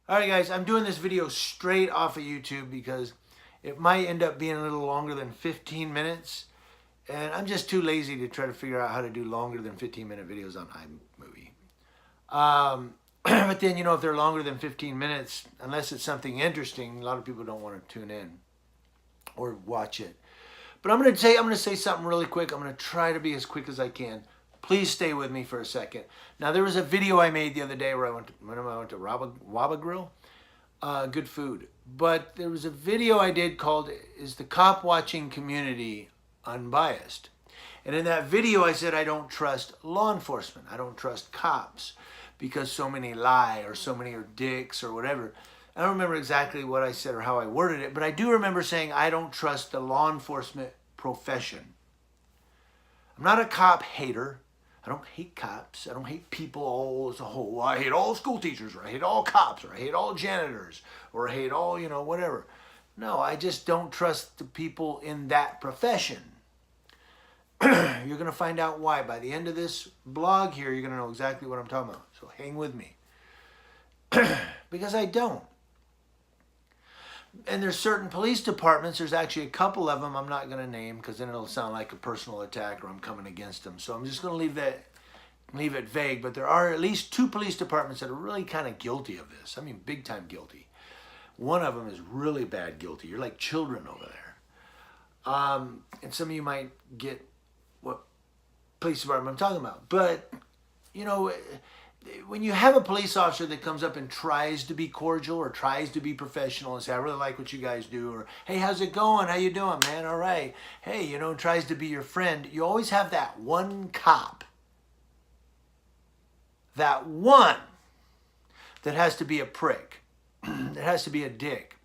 All right, guys, I'm doing this video straight off of YouTube because it might end up being a little longer than 15 minutes. And I'm just too lazy to try to figure out how to do longer than 15-minute videos on iMovie. But then, if they're longer than 15 minutes, unless it's something interesting, a lot of people don't want to tune in or watch it. But I'm going to say something really quick. I'm going to try to be as quick as I can. Please stay with me for a second. Now, there was a video I made the other day where I went to Waba Grill. Good food. But there was a video I did called, "Is the Cop Watching Community Unbiased?" And in that video, I said I don't trust law enforcement. I don't trust cops because so many lie or so many are dicks or whatever. I don't remember exactly what I said or how I worded it, but I do remember saying I don't trust the law enforcement profession. I'm not a cop hater. I don't hate cops. I don't hate people all as a whole. I hate all school teachers, or I hate all cops, or I hate all janitors, or I hate all, whatever. No, I just don't trust the people in that profession. You're going to find out why. By the end of this blog here, you're going to know exactly what I'm talking about. So hang with me. Because I don't. And there's certain police departments, there's actually a couple of them I'm not going to name because then it'll sound like a personal attack or I'm coming against them. So I'm just going to leave it vague. But there are at least 2 police departments that are really kind of guilty of this. I mean, big time guilty. One of them is really bad guilty. You're like children over there. And some of you might get what police department I'm talking about. But, when you have a police officer that comes up and tries to be cordial or tries to be professional and say, "I really like what you guys do," or, "Hey, how's it going? How you doing, man? All right." Hey, tries to be your friend. You always have that one cop. That one that has to be a prick. That has to be a dick.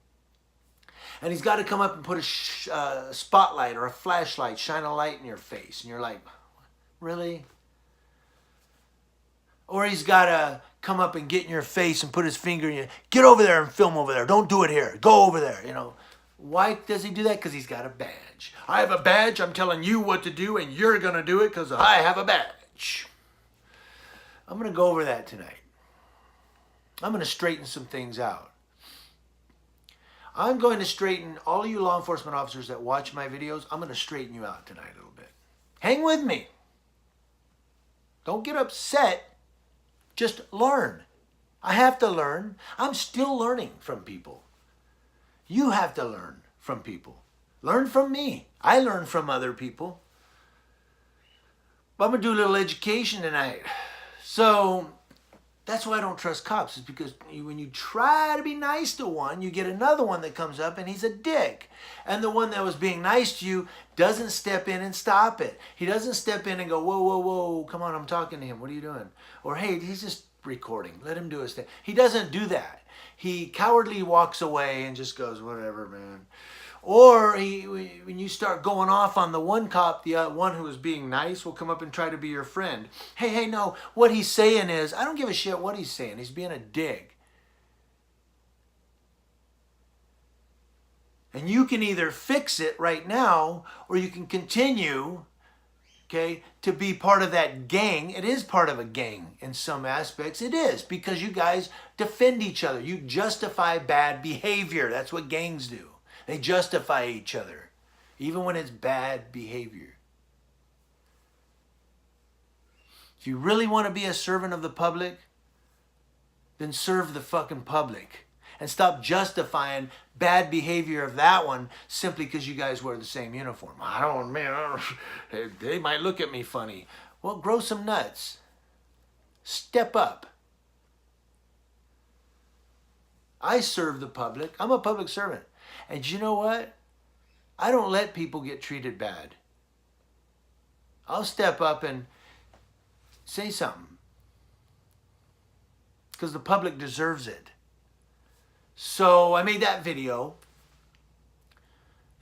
And he's got to come up and put a spotlight or a flashlight, shine a light in your face. And you're like, really? Or he's got to come up and get in your face and put his finger in you. "Get over there and film over there. Don't do it here. Go over there." Why does he do that? Because he's got a badge. "I have a badge. I'm telling you what to do, and you're going to do it because I have a badge." I'm going to go over that tonight. I'm going to straighten some things out. I'm going to straighten all of you law enforcement officers that watch my videos. I'm going to straighten you out tonight a little bit. Hang with me. Don't get upset. Just learn. I have to learn. I'm still learning from people. You have to learn from people. Learn from me. I learn from other people. But I'm going to do a little education tonight. So that's why I don't trust cops, is because when you try to be nice to one, you get another one that comes up and he's a dick. And the one that was being nice to you doesn't step in and stop it. He doesn't step in and go, "Whoa, whoa, whoa, come on, I'm talking to him. What are you doing?" Or, "Hey, he's just recording. Let him do his thing." He doesn't do that. He cowardly walks away and just goes, "Whatever, man." Or when you start going off on the one cop, the one who is being nice will come up and try to be your friend. Hey, no, what he's saying is, I don't give a shit what he's saying. He's being a dick. And you can either fix it right now, or you can continue, to be part of that gang. It is part of a gang in some aspects. It is, because you guys defend each other. You justify bad behavior. That's what gangs do. They justify each other, even when it's bad behavior. If you really want to be a servant of the public, then serve the fucking public. And stop justifying bad behavior of that one simply because you guys wear the same uniform. They might look at me funny. Well, grow some nuts. Step up. I serve the public. I'm a public servant. And you know what? I don't let people get treated bad. I'll step up and say something, because the public deserves it. So I made that video,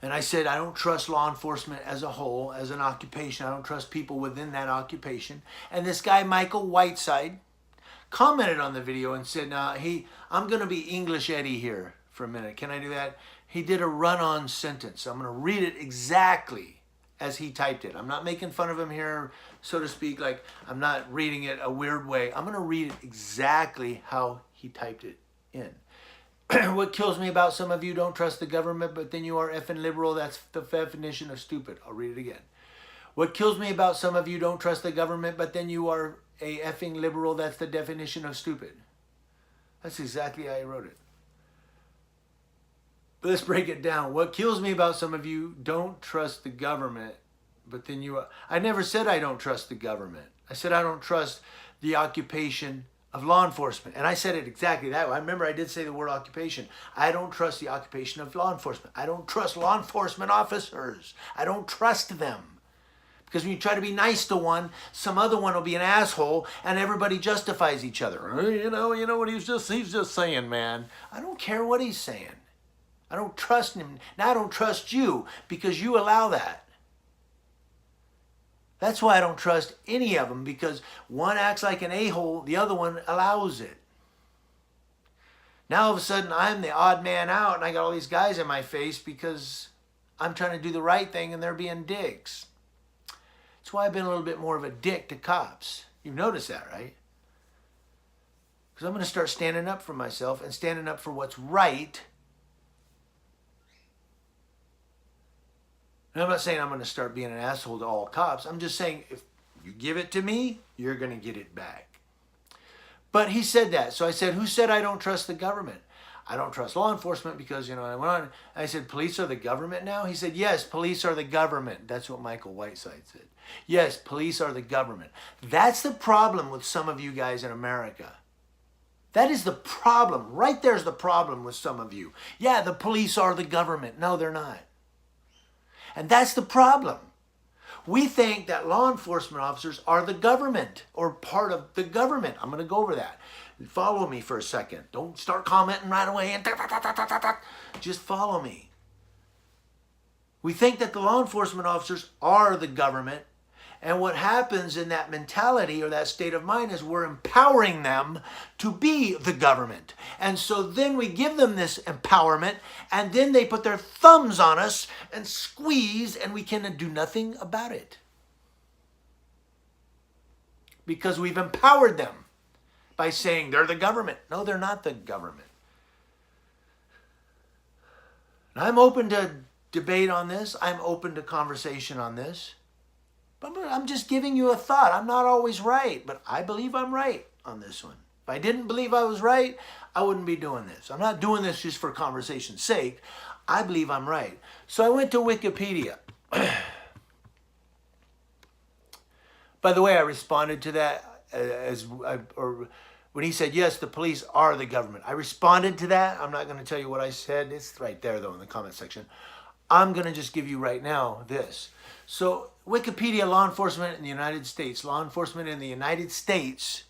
and I said I don't trust law enforcement as a whole, as an occupation. I don't trust people within that occupation. And this guy, Michael Whiteside, commented on the video and said, I'm going to be English Eddie here for a minute. Can I do that? He did a run-on sentence. I'm going to read it exactly as he typed it. I'm not making fun of him here, so to speak. Like, I'm not reading it a weird way. I'm going to read it exactly how he typed it in. What kills me about some of you don't trust the government, but then you are effing liberal. That's the definition of stupid. I'll read it again. What kills me about some of you don't trust the government, but then you are a effing liberal. That's the definition of stupid. That's exactly how I wrote it. But let's break it down. What kills me about some of you don't trust the government, but then you are... I never said I don't trust the government. I said I don't trust the occupation of law enforcement. And I said it exactly that way. I remember I did say the word occupation. I don't trust the occupation of law enforcement. I don't trust law enforcement officers. I don't trust them. Because when you try to be nice to one, some other one will be an asshole, and everybody justifies each other. You know what he's just saying, man. I don't care what he's saying. I don't trust him. Now I don't trust you because you allow that. That's why I don't trust any of them, because one acts like an a-hole, the other one allows it. Now all of a sudden I'm the odd man out and I got all these guys in my face because I'm trying to do the right thing and they're being dicks. That's why I've been a little bit more of a dick to cops. You've noticed that, right? Because I'm going to start standing up for myself and standing up for what's right. And I'm not saying I'm going to start being an asshole to all cops. I'm just saying if you give it to me, you're going to get it back. But he said that. So I said, who said I don't trust the government? I don't trust law enforcement because, I went on. I said, police are the government now? He said, yes, police are the government. That's what Michael Whiteside said. Yes, police are the government. That's the problem with some of you guys in America. That is the problem. Right there's the problem with some of you. Yeah, the police are the government. No, they're not. And that's the problem. We think that law enforcement officers are the government or part of the government. I'm going to go over that. Follow me for a second. Don't start commenting right away and just follow me. We think that the law enforcement officers are the government, and what happens in that mentality or that state of mind is we're empowering them to be the government. And so then we give them this empowerment, and then they put their thumbs on us and squeeze, and we can do nothing about it. Because we've empowered them by saying they're the government. No, they're not the government. And I'm open to debate on this. I'm open to conversation on this. But I'm just giving you a thought. I'm not always right, but I believe I'm right on this one. If I didn't believe I was right, I wouldn't be doing this. I'm not doing this just for conversation's sake. I believe I'm right. So I went to Wikipedia. By the way, I responded to that when he said, yes, the police are the government. I responded to that. I'm not going to tell you what I said. It's right there, though, in the comment section. I'm going to just give you right now this. So Wikipedia, law enforcement in the United States. Law enforcement in the United States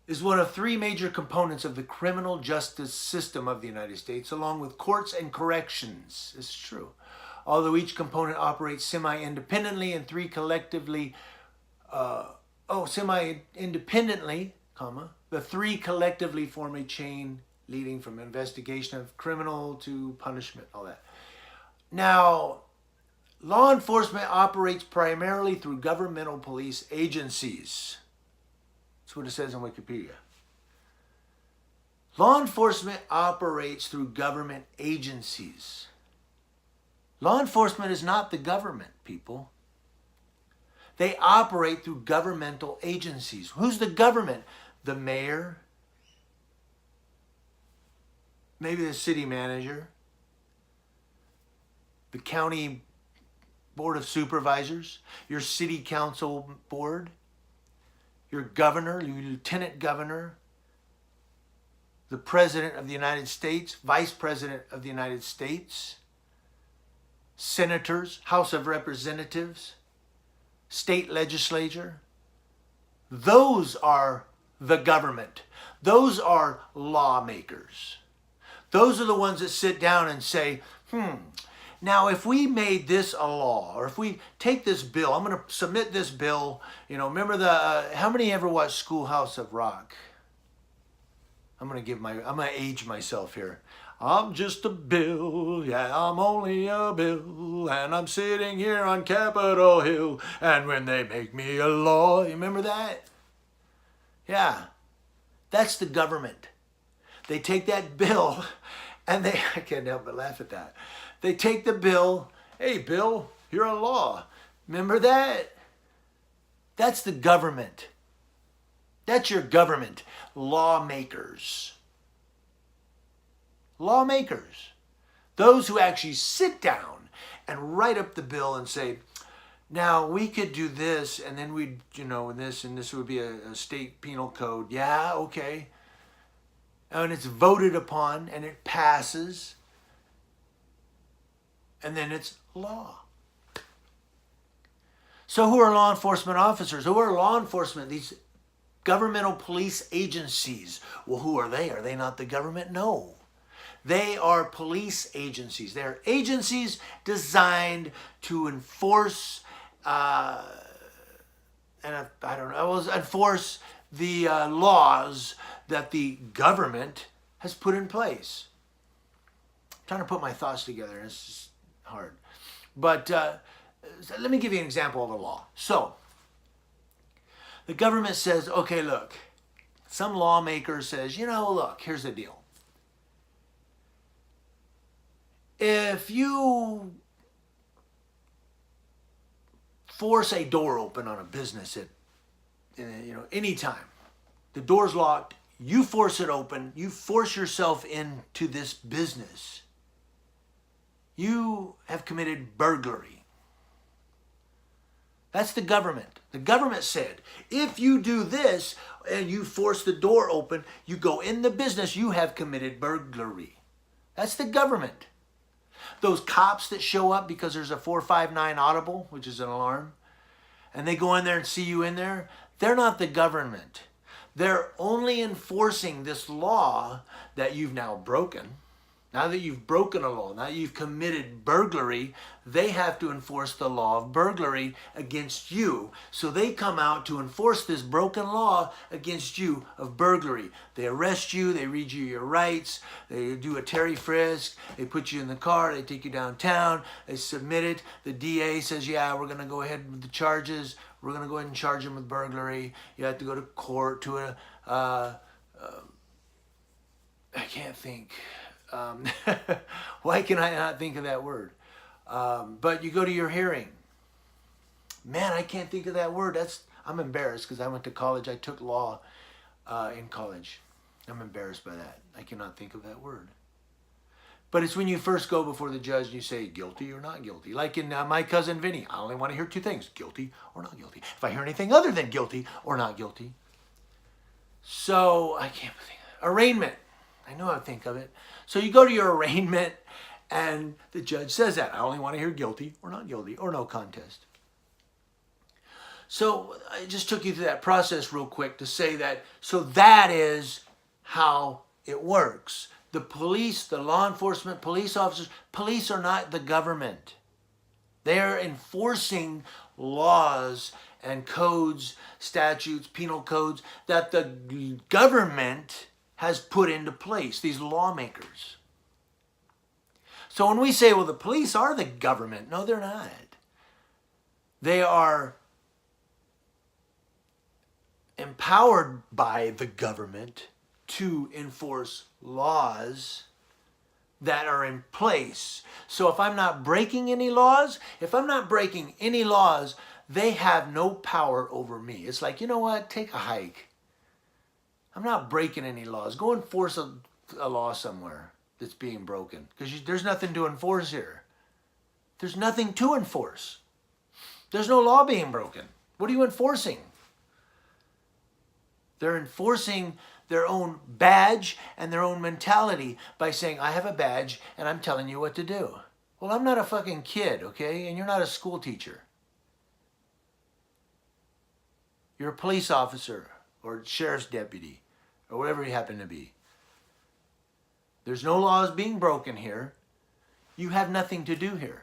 is one of three major components of the criminal justice system of the United States, along with courts and corrections. This is true. Although each component operates semi-independently and three collectively, semi-independently, the three collectively form a chain leading from investigation of criminal to punishment, all that. Now, law enforcement operates primarily through governmental police agencies. That's what it says on Wikipedia. Law enforcement operates through government agencies. Law enforcement is not the government, people. They operate through governmental agencies. Who's the government? The mayor, maybe the city manager, the county board of supervisors, your city council board, your governor, your lieutenant governor, the president of the United States, vice president of the United States, senators, House of Representatives, state legislature. Those are the government. Those are lawmakers. Those are the ones that sit down and say, now if we made this a law, or if we take this bill, I'm going to submit this bill, remember how many ever watched Schoolhouse of Rock? I'm going to age myself here. I'm just a bill, yeah, I'm only a bill, and I'm sitting here on Capitol Hill, and when they make me a law, you remember that? Yeah, that's the government. They take that bill and I can't help but laugh at that. They take the bill. Hey, Bill, you're a law. Remember that? That's the government. That's your government. Lawmakers. Lawmakers. Those who actually sit down and write up the bill and say, now we could do this, and then we'd, and this would be a state penal code. Yeah, okay. And it's voted upon and it passes. And then it's law. So who are law enforcement officers? Who are law enforcement? These governmental police agencies. Well, who are they? Are they not the government? No. They are police agencies. They're agencies designed to enforce, enforce the laws that the government has put in place. I'm trying to put my thoughts together, and it's just hard. But let me give you an example of a law. So, the government says, okay, look, some lawmaker says, look, here's the deal. If you force a door open on a business at any time, the door's locked, you force it open, you force yourself into this business, you have committed burglary. That's the government. The government said, if you do this and you force the door open, you go in the business, you have committed burglary. That's the government. Those cops that show up because there's a 459 audible, which is an alarm, and they go in there and see you in there, they're not the government. They're only enforcing this law that you've now broken. Now that you've broken a law, now you've committed burglary, they have to enforce the law of burglary against you. So they come out to enforce this broken law against you of burglary. They arrest you, they read you your rights, they do a Terry frisk, they put you in the car, they take you downtown, they submit it. The DA says, yeah, we're going to go ahead with the charges. We're going to go ahead and charge him with burglary. You have to go to court to I can't think. Why can I not think of that word? But you go to your hearing. Man, I can't think of that word. I'm embarrassed because I went to college. I took law in college. I'm embarrassed by that. I cannot think of that word. But it's when you first go before the judge and you say guilty or not guilty. Like in My Cousin Vinny, I only want to hear two things, guilty or not guilty. If I hear anything other than guilty or not guilty. So I can't think of it. Arraignment. I know how to think of it. So you go to your arraignment and the judge says that. I only want to hear guilty or not guilty or no contest. So I just took you through that process real quick to say that. So that is how it works. The police, the law enforcement, police officers, police are not the government. They are enforcing laws and codes, statutes, penal codes that the government has put into place, these lawmakers. So when we say, well, the police are the government, no, they're not. They are empowered by the government to enforce laws that are in place. So if I'm not breaking any laws, they have no power over me. It's like, you know what, take a hike. I'm not breaking any laws. Go enforce a law somewhere that's being broken. Because there's nothing to enforce here. There's nothing to enforce. There's no law being broken. What are you enforcing? They're enforcing their own badge and their own mentality by saying, I have a badge and I'm telling you what to do. Well, I'm not a fucking kid, okay? And you're not a school teacher. You're a police officer or sheriff's deputy or whatever you happen to be. There's no laws being broken here. You have nothing to do here.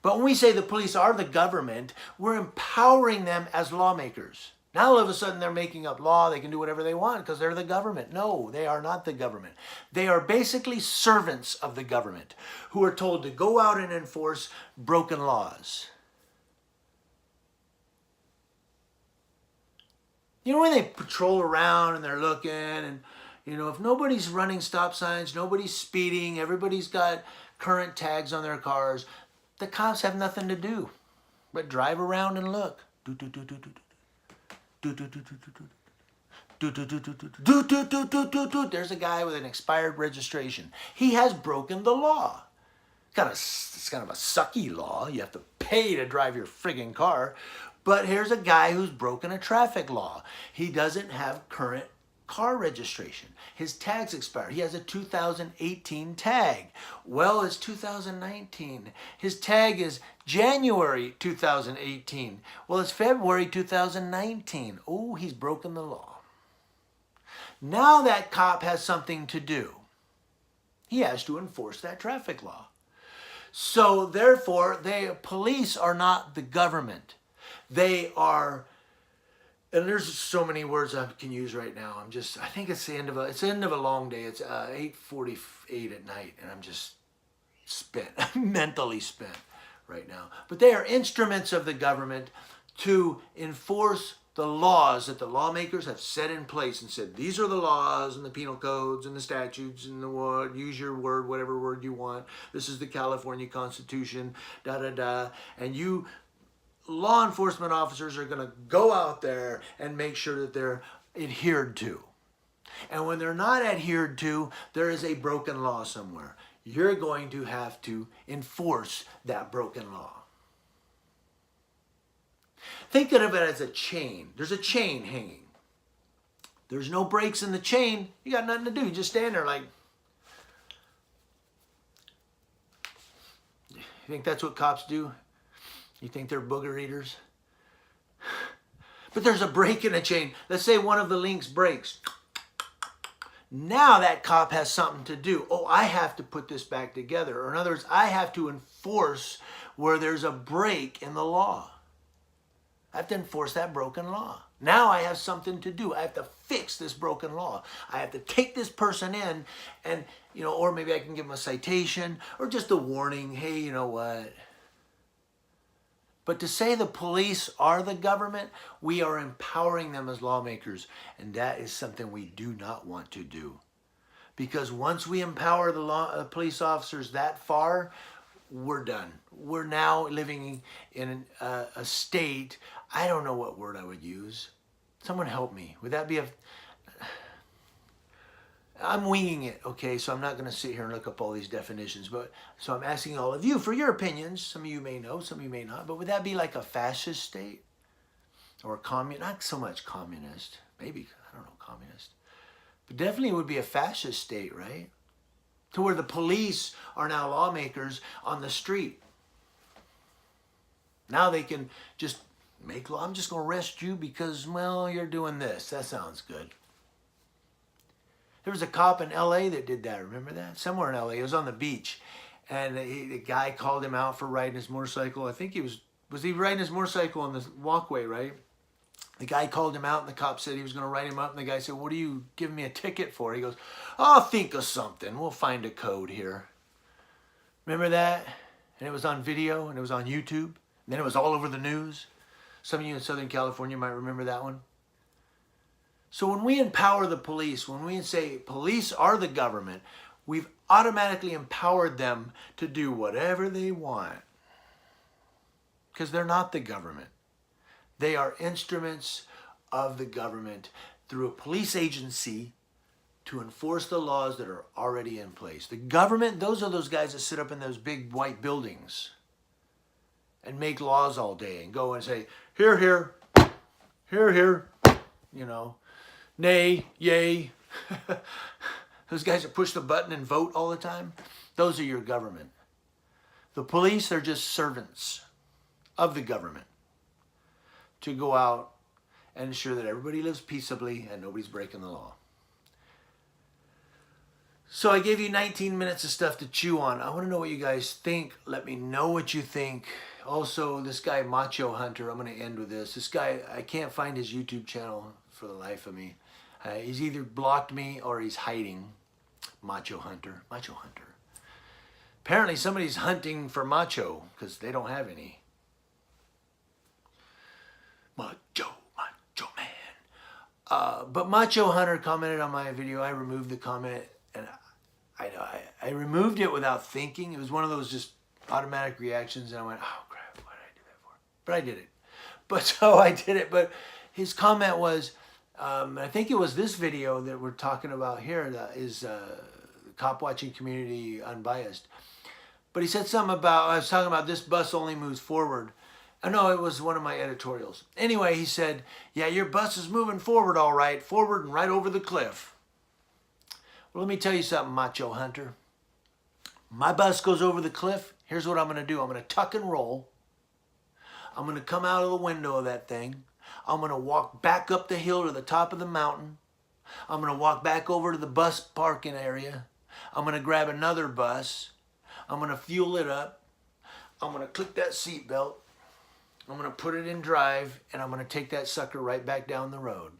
But when we say the police are the government, we're empowering them as lawmakers. Now all of a sudden they're making up law, they can do whatever they want because they're the government. No, they are not the government. They are basically servants of the government who are told to go out and enforce broken laws. You know when they patrol around and they're looking and, You know, if nobody's running stop signs, nobody's speeding, everybody's got current tags on their cars, the cops have nothing to do but drive around and look. There's a guy with an expired registration. He has broken the law. It's kind of a sucky law. You have to pay to drive your friggin' car. But here's a guy who's broken a traffic law. He doesn't have current car registration. His tag's expired. He has a 2018 tag. Well, it's 2019. His tag is January 2018. Well, it's February 2019. Oh, he's broken the law. Now that cop has something to do. He has to enforce that traffic law. So therefore, police are not the government. They are, and there's so many words I can use right now. I think it's the end of a long day. It's 8:48 at night, and I'm just spent, mentally spent right now. But they are instruments of the government to enforce the laws that the lawmakers have set in place and said, these are the laws and the penal codes and the statutes and the word, use your word, whatever word you want. This is the California Constitution, da da da. And you law enforcement officers are going to go out there and make sure that they're adhered to. And when they're not adhered to, there is a broken law somewhere. You're going to have to enforce that broken law. Think of it as a chain. There's a chain hanging. There's no breaks in the chain. You got nothing to do. You just stand there like... You think that's what cops do? You think they're booger eaters? But there's a break in a chain. Let's say one of the links breaks. Now that cop has something to do. Oh, I have to put this back together. Or in other words, I have to enforce where there's a break in the law. I have to enforce that broken law. Now I have something to do. I have to fix this broken law. I have to take this person in and, or maybe I can give them a citation or just a warning. Hey, you know what? But to say the police are the government, we are empowering them as lawmakers. And that is something we do not want to do. Because once we empower the police officers that far, we're done. We're now living in a state, I don't know what word I would use. Someone help me. Would that be I'm winging it, okay? So I'm not going to sit here and look up all these definitions. So I'm asking all of you for your opinions. Some of you may know, some of you may not. But would that be like a fascist state? Or a communist? Not so much communist. Maybe, I don't know, communist. But definitely it would be a fascist state, right? To where the police are now lawmakers on the street. Now they can just make law. I'm just going to arrest you because, well, you're doing this. That sounds good. There was a cop in L.A. that did that. Remember that? Somewhere in L.A. It was on the beach. And the guy called him out for riding his motorcycle. I think he was he riding his motorcycle on the walkway, right? The guy called him out and the cop said he was going to write him up. And the guy said, what are you giving me a ticket for? He goes, I'll think of something. We'll find a code here. Remember that? And it was on video and it was on YouTube. And then it was all over the news. Some of you in Southern California might remember that one. So when we empower the police, when we say police are the government, we've automatically empowered them to do whatever they want. Because they're not the government. They are instruments of the government through a police agency to enforce the laws that are already in place. The government, those are those guys that sit up in those big white buildings and make laws all day and go and say, here, here, here, here, nay, yay. Those guys that push the button and vote all the time, those are your government. The police are just servants of the government to go out and ensure that everybody lives peaceably and nobody's breaking the law. So I gave you 19 minutes of stuff to chew on. I want to know what you guys think. Let me know what you think. Also, this guy, Macho Hunter, I'm going to end with this. This guy, I can't find his YouTube channel for the life of me. He's either blocked me or he's hiding. Macho Hunter. Macho Hunter. Apparently somebody's hunting for macho because they don't have any. Macho, macho man. But Macho Hunter commented on my video. I removed the comment, and I removed it without thinking. It was one of those just automatic reactions, and I went, oh crap, why did I do that for? But I did it. But so I did it. But his comment was, I think it was this video that we're talking about here, that is cop watching community unbiased. But he said something about, I was talking about this bus only moves forward. Oh, no, it was one of my editorials. Anyway, he said, yeah, your bus is moving forward all right, forward and right over the cliff. Well, let me tell you something, Macho Hunter. My bus goes over the cliff. Here's what I'm going to do. I'm going to tuck and roll. I'm going to come out of the window of that thing. I'm going to walk back up the hill to the top of the mountain. I'm going to walk back over to the bus parking area. I'm going to grab another bus. I'm going to fuel it up. I'm going to click that seat belt. I'm going to put it in drive, and I'm going to take that sucker right back down the road.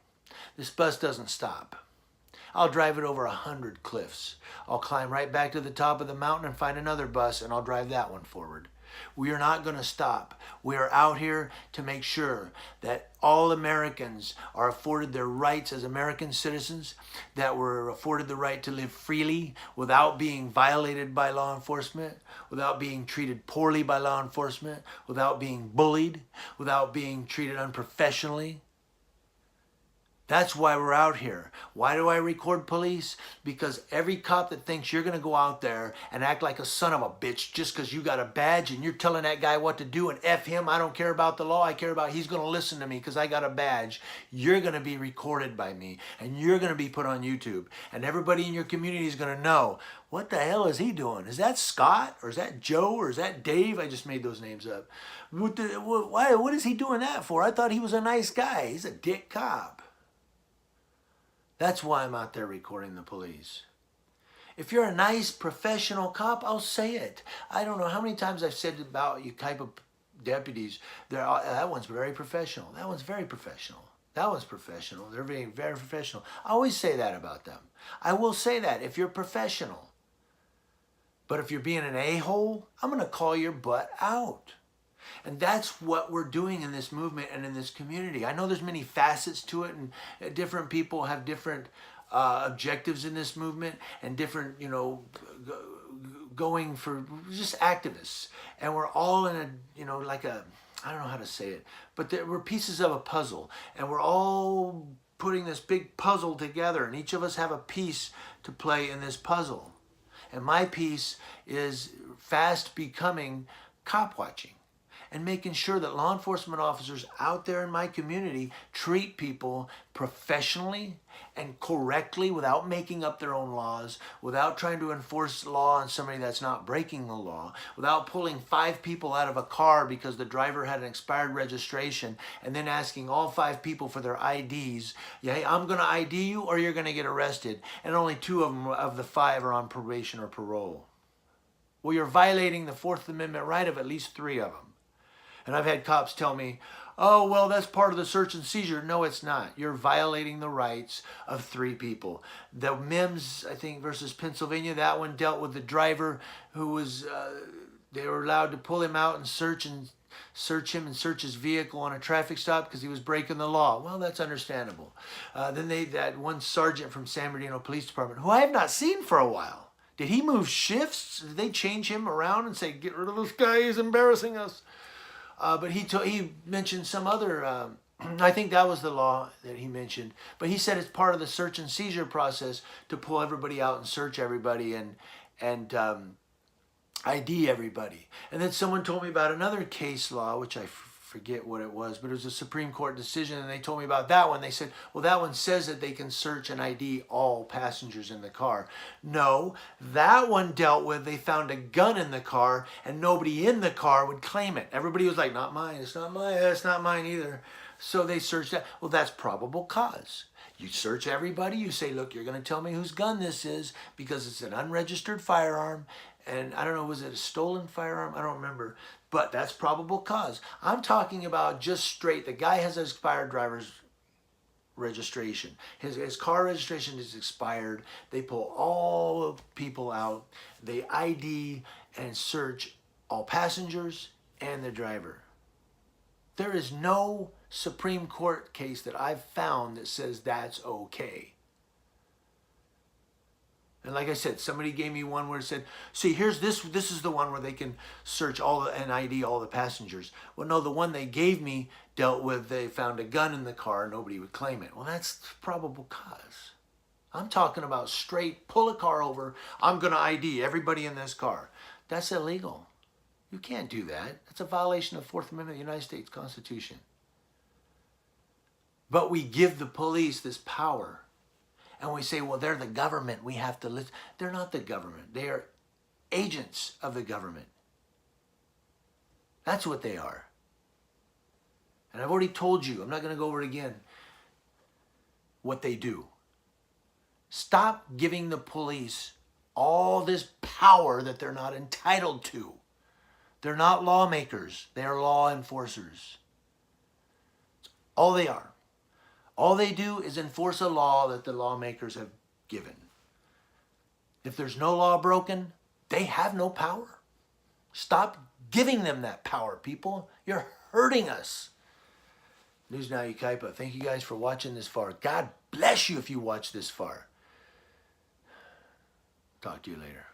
This bus doesn't stop. I'll drive it over 100 cliffs. I'll climb right back to the top of the mountain and find another bus, and I'll drive that one forward. We are not going to stop. We are out here to make sure that all Americans are afforded their rights as American citizens, that we're afforded the right to live freely without being violated by law enforcement, without being treated poorly by law enforcement, without being bullied, without being treated unprofessionally. That's why we're out here. Why do I record police? Because every cop that thinks you're going to go out there and act like a son of a bitch just because you got a badge and you're telling that guy what to do and F him, I don't care about the law, I care about he's going to listen to me because I got a badge, you're going to be recorded by me and you're going to be put on YouTube. And everybody in your community is going to know, what the hell is he doing? Is that Scott or is that Joe or is that Dave? I just made those names up. What is he doing that for? I thought he was a nice guy. He's a dick cop. That's why I'm out there recording the police. If you're a nice professional cop, I'll say it. I don't know how many times I've said about you type of deputies, that one's very professional. That one's very professional. That one's professional. They're being very professional. I always say that about them. I will say that if you're professional. But if you're being an a-hole, I'm going to call your butt out. And that's what we're doing in this movement and in this community. I know there's many facets to it, and different people have different objectives in this movement and different, going for just activists. And we're all in a, like a, I don't know how to say it, but we're pieces of a puzzle. And we're all putting this big puzzle together, and each of us have a piece to play in this puzzle. And my piece is fast becoming cop watching, and making sure that law enforcement officers out there in my community treat people professionally and correctly without making up their own laws, without trying to enforce law on somebody that's not breaking the law, without pulling 5 people out of a car because the driver had an expired registration and then asking all 5 people for their IDs. Yeah, hey, I'm going to ID you or you're going to get arrested. And only 2 of them of the 5 are on probation or parole. Well, you're violating the 4th Amendment right of at least 3 of them. And I've had cops tell me, oh, well, that's part of the search and seizure. No, it's not. You're violating the rights of 3 people. The Mims, I think, versus Pennsylvania, that one dealt with the driver who was, they were allowed to pull him out and search him and search his vehicle on a traffic stop because he was breaking the law. Well, that's understandable. Then that one sergeant from San Bernardino Police Department, who I have not seen for a while. Did he move shifts? Did they change him around and say, get rid of this guy, he's embarrassing us? But he mentioned some other, I think that was the law that he mentioned. But he said it's part of the search and seizure process to pull everybody out and search everybody and ID everybody. And then someone told me about another case law, which I forget what it was, but it was a Supreme Court decision, and they told me about that one. They said, well, that one says that they can search and ID all passengers in the car. No, that one dealt with they found a gun in the car, and nobody in the car would claim it. Everybody was like, not mine, it's not mine, it's not mine either. So they searched that. Well, that's probable cause. You search everybody, you say, look, you're going to tell me whose gun this is because it's an unregistered firearm. And I don't know, was it a stolen firearm? I don't remember. But that's probable cause. I'm talking about just straight. The guy has an expired driver's registration. His car registration is expired. They pull all people out. They ID and search all passengers and the driver. There is no Supreme Court case that I've found that says that's okay. And like I said, somebody gave me one where it said, see, here's this is the one where they can search all the and ID all the passengers. Well, no, the one they gave me dealt with they found a gun in the car, nobody would claim it. Well, that's probable cause. I'm talking about straight, pull a car over, I'm going to ID everybody in this car. That's illegal. You can't do that. That's a violation of the Fourth Amendment of the United States Constitution. But we give the police this power. And we say, well, they're the government. We have to listen. They're not the government. They are agents of the government. That's what they are. And I've already told you, I'm not going to go over it again, what they do. Stop giving the police all this power that they're not entitled to. They're not lawmakers. They are law enforcers. That's all they are. All they do is enforce a law that the lawmakers have given. If there's no law broken, they have no power. Stop giving them that power, people. You're hurting us. News Now Yucaipa, thank you guys for watching this far. God bless you if you watch this far. Talk to you later.